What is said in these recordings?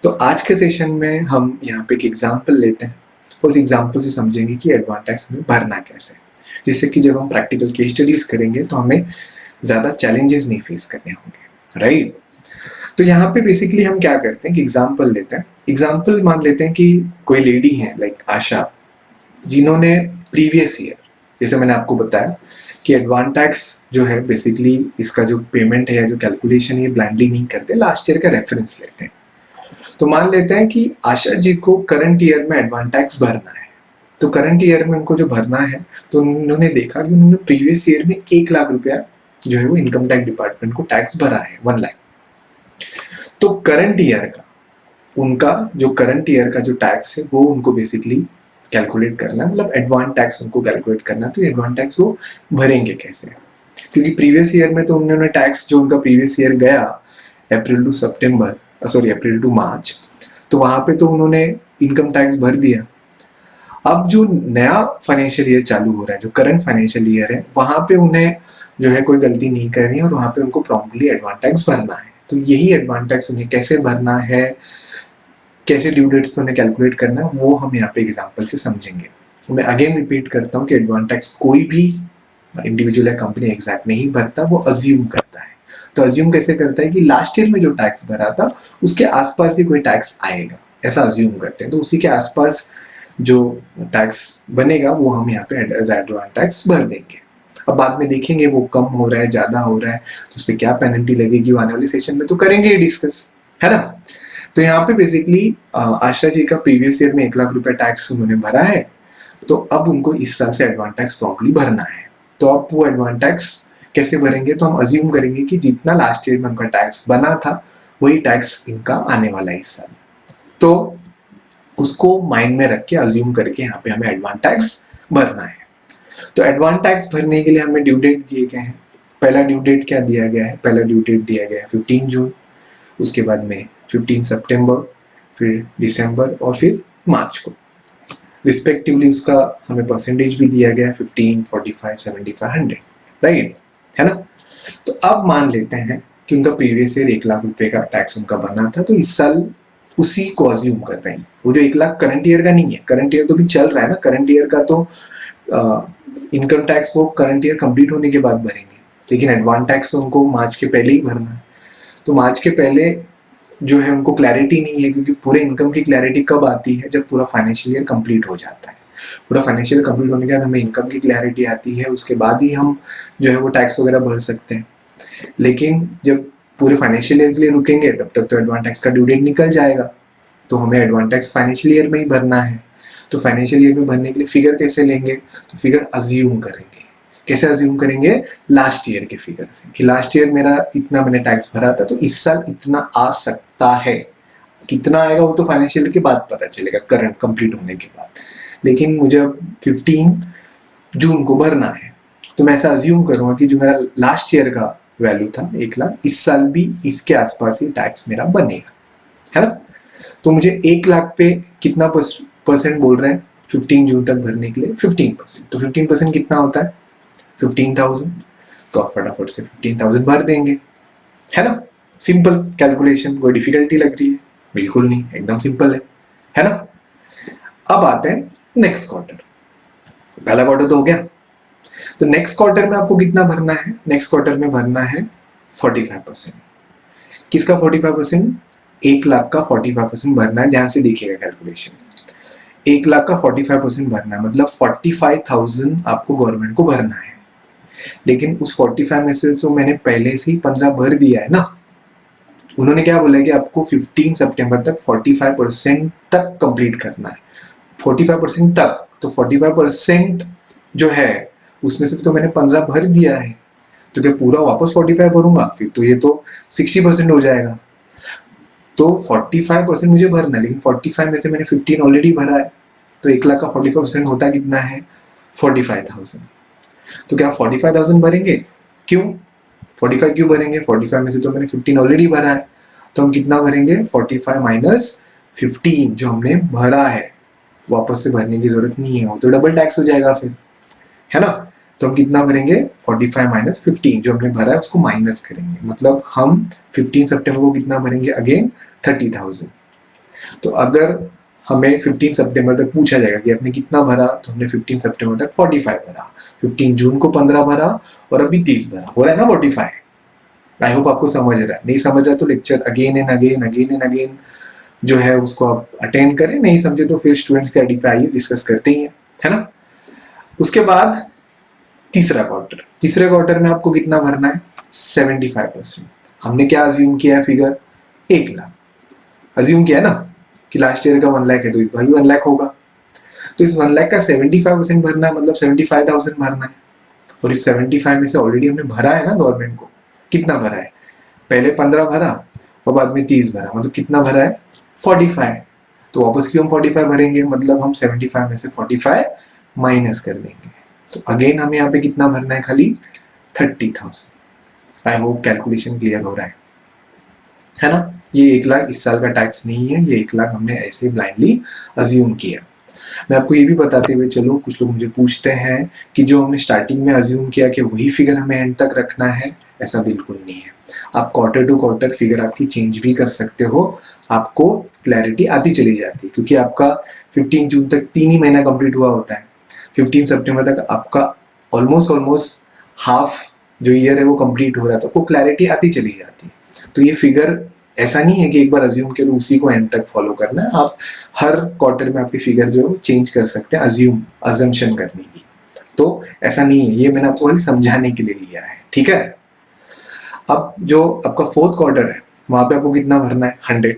तो आज के सेशन में हम यहाँ पे एक एग्जाम्पल लेते हैं, उस एग्जाम्पल से समझेंगे कि एडवांस टैक्स हमें भरना कैसे, जिससे कि जब हम प्रैक्टिकल केस स्टडीज करेंगे तो हमें ज़्यादा चैलेंजेस नहीं फेस करने होंगे, राइट। तो यहाँ पे बेसिकली हम क्या करते हैं कि एग्जाम्पल लेते हैं। एग्जाम्पल मान लेते हैं कि कोई लेडी है लाइक आशा, जिन्होंने प्रीवियस ईयर, जैसे मैंने आपको बताया कि एडवांस टैक्स जो है बेसिकली इसका जो पेमेंट है या जो कैलकुलेशन है ब्लाइंडली नहीं करते, लास्ट ईयर का रेफरेंस लेते हैं। तो मान लेते हैं कि आशा जी को करंट ईयर में एडवांस टैक्स भरना है। तो करंट ईयर में उनको जो भरना है, तो उन्होंने देखा कि उन्होंने प्रीवियस ईयर में 1 लाख रुपया जो है वो इनकम टैक्स डिपार्टमेंट को टैक्स भरा है, 1 लाख। तो करंट ईयर का उनका जो करंट ईयर का जो टैक्स है वो उनको बेसिकली कैलकुलेट करना है, मतलब एडवांस टैक्स उनको कैलकुलेट करना है। तो एडवांस टैक्स वो भरेंगे कैसे, क्योंकि प्रीवियस ईयर में तो उन्होंने टैक्स जो उनका प्रीवियस ईयर गया अप्रैल टू मार्च, तो वहां पे तो उन्होंने इनकम टैक्स भर दिया। अब जो नया फाइनेंशियल ईयर चालू हो रहा है, जो करंट फाइनेंशियल ईयर है, वहां पे उन्हें जो है कोई गलती नहीं करनी है और वहां पे उनको प्रॉम्प्टली एडवांस टैक्स भरना है। तो यही एडवांस टैक्स उन्हें कैसे भरना है, कैसे ड्यू डेट्स पे उन्हें कैलकुलेट करना है, वो हम यहाँ पे एग्जाम्पल से समझेंगे। मैं अगेन रिपीट करता हूँ कि एडवांस टैक्स कोई भी इंडिविजुअल या कंपनी एग्जैक्ट नहीं भरता, वो अज्यूम करता है। तो अज्यूम कैसे करता है कि लास्ट ईयर में जो टैक्स भरा था उसके आसपास ही कोई टैक्स आएगा, ऐसा अज्यूम करते हैं। तो उसी के आसपास जो टैक्स बनेगा वो हम यहाँ पे एडवांस टैक्स भर देंगे। अब बाद में देखेंगे वो कम हो रहा है, ज्यादा हो रहा है, तो उस पर क्या पेनल्टी लगेगी आने वाली सेशन में तो करेंगे डिस्कस, है ना। तो यहाँ पे बेसिकली आशा जी का प्रीवियस ईयर में 1 लाख रुपया टैक्स उन्होंने भरा है, तो अब उनको इस साल से एडवांस टैक्स प्रॉपर्ली भरना है। तो अब वो एडवांस टैक्स कैसे भरेंगे, तो हम अज्यूम करेंगे कि जितना लास्ट ईयर में उनका टैक्स बना था वही टैक्स इनका आने वाला है इस साल। तो उसको माइंड में रख के अज्यूम करके यहाँ पे हमें एडवांस टैक्स भरना है। तो एडवांस टैक्स भरने के लिए हमें ड्यू डेट दिए गए हैं। पहला ड्यू डेट क्या दिया गया है, पहला ड्यू डेट दिया गया है 15 जून, उसके बाद में 15 सितंबर, फिर दिसंबर और फिर मार्च को रिस्पेक्टिवली। उसका हमें परसेंटेज भी दिया गया है 15, 45, 75, 100, राइट, है ना। तो अब मान लेते हैं कि उनका प्रीवियस ईयर 1 लाख रुपए का टैक्स उनका बना था, तो इस साल उसी को अज्यूम कर रहे हैं। वो जो 1 लाख करंट ईयर का नहीं है, करंट ईयर तो भी चल रहा है ना, करंट ईयर का तो इनकम टैक्स वो करंट ईयर कंप्लीट होने के बाद भरेंगे, लेकिन एडवांस टैक्स तो उनको मार्च के पहले ही भरना है। तो मार्च के पहले जो है उनको क्लैरिटी नहीं है, क्योंकि पूरे इनकम की क्लैरिटी कब आती है, जब पूरा फाइनेंशियल ईयर कंप्लीट हो जाता है। पूरा फाइनेंशियल ईयर कंप्लीट होने के बाद हमें इनकम की क्लैरिटी आती है, उसके बाद ही हम जो है वो टैक्स वगैरह भर सकते हैं। लेकिन जब पूरे फाइनेंशियल ईयर के लिए रुकेंगे तब तक तो एडवांस टैक्स का ड्यू डेट निकल जाएगा, तो हमें एडवांस टैक्स फाइनेंशियल ईयर में ही भरना है। तो फाइनेंशियल ईयर में भरने के लिए फिगर कैसे लेंगे, तो फिगर अज्यूम करेंगे। कैसे अज्यूम करेंगे, लास्ट ईयर के फिगर से, कि लास्ट ईयर मेरा इतना मैंने टैक्स भरा था, तो इस साल इतना आ सकता है। कितना आएगा वो तो फाइनेंशियल के बाद पता चलेगा, करंट कंप्लीट होने के बाद। लेकिन मुझे अब 15 जून को भरना है, तो मैं ऐसा अज्यूम करूंगा कि जो मेरा लास्ट ईयर का वैल्यू था 1 लाख, इस साल भी इसके आसपास ही टैक्स मेरा बनेगा, है ना। तो मुझे 1 लाख पे कितना परसेंट बोल रहे हैं 15 जून तक भरने के लिए, 15%। तो 15% कितना होता है 15,000। तो आप फटाफट से 15,000 भर देंगे, है ना। सिंपल कैलकुलेशन, कोई डिफिकल्टी लग रही है, बिल्कुल नहीं, एकदम सिंपल है ना। अब आते हैं नेक्स्ट क्वार्टर। पहला क्वार्टर तो हो गया, तो नेक्स्ट क्वार्टर में आपको कितना भरना है, नेक्स्ट क्वार्टर में भरना है 45%। किसका 45%, 1 लाख का 45% भरना है। ध्यान से देखिएगा कैलकुलेशन, 1 लाख का 45% भरना है, मतलब 45,000 आपको गवर्नमेंट को भरना है। लेकिन उस 45 में से तो मैंने पहले से ही 15 भर दिया है ना। उन्होंने क्या बोला है कि आपको 15 सितंबर तक 45% तक कंप्लीट करना है, 45% तक। तो 45% जो है उसमें से तो मैंने 15 भर दिया है, तो क्या पूरा वापस 45 भरूंगा, फिर तो ये तो 60% हो जाएगा। तो 45% मुझे भरना है, लेकिन 45 में से मैंने 15 ऑलरेडी भरा है, तो 1 लाख का 45% होता कितना है 45,000। तो क्या 45,000 भरेंगे, क्यों 45 क्यों भरेंगे, 45 में से तो मैंने 15 ऑलरेडी भरा है, तो हम कितना भरेंगे 45 माइनस 15 जो हमने भरा है, वापस से भरने की जरूरत नहीं है, वो तो डबल टैक्स हो जाएगा फिर, है ना। तो हम कितना भरेंगे 45 माइनस 15 जो हमने भरा है उसको माइनस करेंगे, मतलब हम 15 सितंबर को कितना भरेंगे, अगेन 30,000। तो अगर हमें 15 सितंबर तक पूछा जाएगा कि आपने कितना भरा, तो हमने 15 सितंबर तक 45 भरा, 15 जून को 15 भरा और अभी 30 भरा, हो रहा है ना 45। आई होप आपको समझ रहा है। नहीं समझ रहा तो लेक्चर अगेन एंड अगेन जो है उसको आप अटेंड करें, नहीं समझे तो फिर स्टूडेंट्स के आईडी पे आइए, डिस्कस करते ही है ना। उसके बाद तीसरे क्वार्टर में आपको कितना भरना है, 75%। हमने क्या अज्यूम किया है, फिगर 1 लाख अज्यूम किया है ना कि लास्ट ईयर का 1 लाख है तो इस बार भी 1 लाख होगा। तो इस 1 लाख का 75% भरना है, मतलब 75,000 भरना है। और इस 75 में से ऑलरेडी हमने भरा है ना गवर्नमेंट को, कितना भरा है, पहले 15 भरा और बाद में 30 भरा, मतलब कितना भरा है 45। तो वापस क्यों हम 45 भरेंगे, मतलब हम 75 में से 45 माइनस कर देंगे। तो अगेन हमें यहाँ पे कितना भरना है, खाली 30,000। आई होप कैलकुलेशन क्लियर हो रहा है ना। ये 1 लाख इस साल का टैक्स नहीं है, ये 1 लाख हमने ऐसे ब्लाइंडली अज्यूम किया। मैं आपको ये भी बताते हुए चलूं, कुछ लोग मुझे पूछते हैं कि जो हमने स्टार्टिंग में अज्यूम किया कि वही फिगर हमें एंड तक रखना है, ऐसा बिल्कुल नहीं है। आप क्वार्टर टू क्वार्टर फिगर आपकी चेंज भी कर सकते हो, आपको क्लैरिटी आती चली जाती है, क्योंकि आपका 15 जून तक 3 ही महीना कंप्लीट हुआ होता है, 15 सितंबर तक आपका ऑलमोस्ट हाफ जो ईयर है वो कंप्लीट हो रहा था, आपको क्लैरिटी आती चली जाती है। तो ये फिगर ऐसा नहीं है कि एक बार अज्यूम किया तो उसी को एंड तक फॉलो करना है, आप हर क्वार्टर में आपकी फिगर जो है वो चेंज कर सकते हैं अजम्पशन करने की। तो ऐसा नहीं है, ये मैंने आपको समझाने के लिए लिया है, ठीक है। अब जो आपका फोर्थ क्वार्टर है वहां पे आपको कितना भरना है, 100।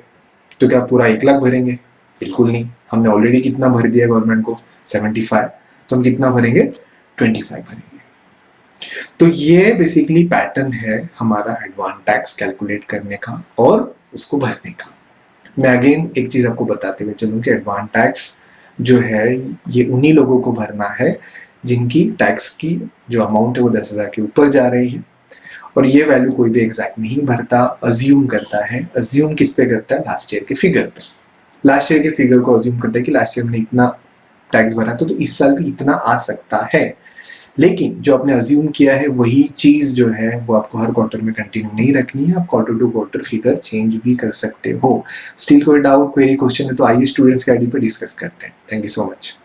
तो क्या पूरा 1 लाख भरेंगे, बिल्कुल नहीं। हमने ऑलरेडी कितना भर दिया गवर्नमेंट को, 75। तो हम कितना भरेंगे, 25 भरेंगे। तो ये बेसिकली पैटर्न है हमारा एडवांस टैक्स कैलकुलेट करने का और उसको भरने का। मैं अगेन एक चीज आपको बताते हुए चलूं कि एडवांस टैक्स जो है ये उन्हीं लोगों को भरना है जिनकी टैक्स की जो अमाउंट है वो 10,000 के ऊपर जा रही है। और ये वैल्यू कोई भी एग्जैक्ट नहीं भरता, अज्यूम करता है। अज्यूम किस पे करता है, लास्ट ईयर के फिगर पे। लास्ट ईयर के फिगर को अज्यूम करता है कि लास्ट ईयर में इतना टैक्स भरा तो इस साल भी इतना आ सकता है। लेकिन जो आपने अज्यूम किया है वही चीज जो है वो आपको हर क्वार्टर में कंटिन्यू नहीं रखनी है, आप quarter to quarter figure change भी कर सकते हो। स्टिल कोई डाउट, क्वेरी, क्वेश्चन है तो आइए स्टूडेंट्स के आईडी पे डिस्कस करते हैं। Thank you so much.